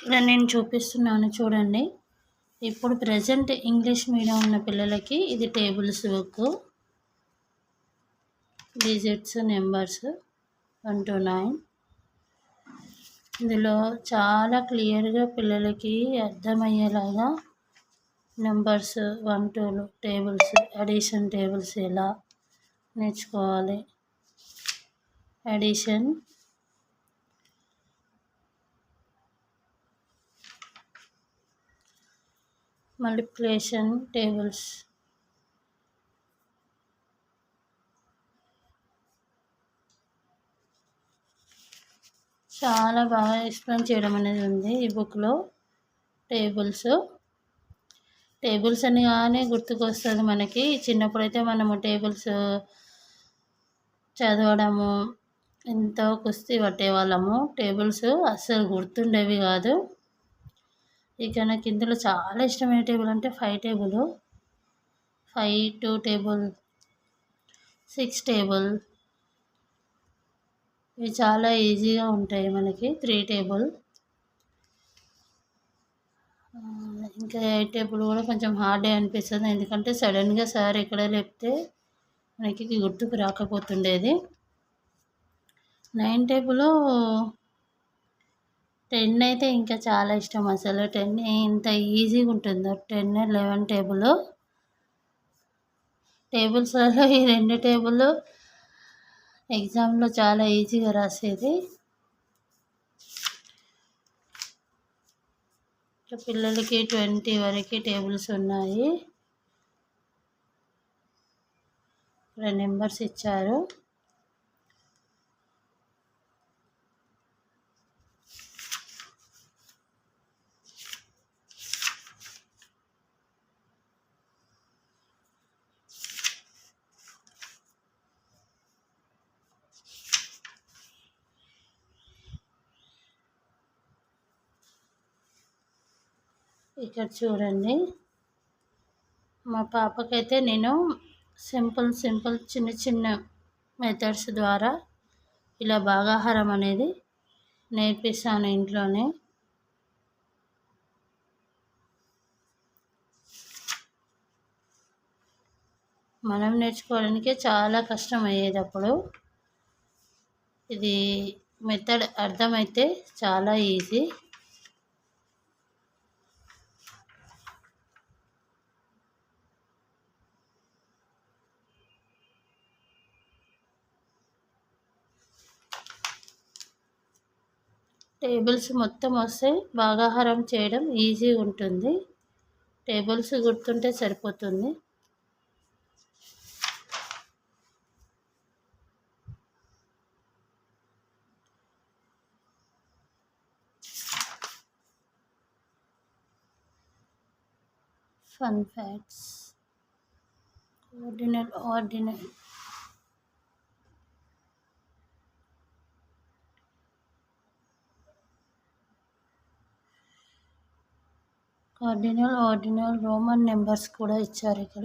ఇక్కడ నేను చూపిస్తున్నాను చూడండి. ఇప్పుడు ప్రజెంట్ ఇంగ్లీష్ మీడియం ఉన్న పిల్లలకి ఇది tables book. Digits numbers 1 to 9. ఇందులో చాలా క్లియర్గా పిల్లలకి అర్థమయ్యేలాగా numbers 1 to tables, addition tables ఎలా నేర్చుకోవాలి, అడిషన్, మల్టిప్లికేషన్ టేబుల్స్, చాలా బాగా ఎక్స్ప్లెయిన్ చేయడం అనేది ఉంది ఈ బుక్లో. టేబుల్స్ అని కానీ గుర్తుకొస్తుంది మనకి. చిన్నప్పుడైతే మనము టేబుల్స్ చదవడము ఎంతో కుస్తీ పట్టేవాళ్ళము. టేబుల్స్ అస్సలు గుర్తుండేవి కాదు. ఇక నాకు ఇందులో చాలా ఇష్టమైన టేబుల్ అంటే 5 టేబుల్, 5, 2 టేబుల్, 6 టేబుల్. ఇవి చాలా ఈజీగా ఉంటాయి మనకి. 3 టేబుల్, ఇంకా 8 టేబుల్ కూడా కొంచెం హార్డే అనిపిస్తుంది, ఎందుకంటే సడన్గా సార్ ఎక్కడ లేపితే మనకి గుర్తుకు రాకపోతుండేది. 9 టేబుల్, 10 అయితే ఇంకా చాలా ఇష్టం. అసలు 10 ఎంత ఈజీగా ఉంటుందో. 10, 11 టేబుల్. టేబుల్స్లలో ఈ 2 టేబుల్ ఎగ్జామ్లో చాలా ఈజీగా రాసేది. పిల్లలకి 20 వరకు టేబుల్స్ ఉన్నాయి. ఇక్కడ నెంబర్స్ ఇచ్చారు. ఇక్కడ చూడండి, మా పాపకైతే నేను సింపుల్ చిన్న చిన్న మెథడ్స్ ద్వారా ఇలా భాగాహారం అనేది నేర్పిస్తాను ఇంట్లోనే. మనం నేర్చుకోవడానికే చాలా కష్టం అయ్యేది అప్పుడు. ఇది మెథడ్ అర్థమైతే చాలా ఈజీ. టేబుల్స్ మొత్తం వస్తే భాగాహారం చేయడం ఈజీ ఉంటుంది. టేబుల్స్ గుర్తుంటే సరిపోతుంది. Fun facts, ordinal, ordinal Roman numbers కూడా ఇచ్చారు ఇక్కడ.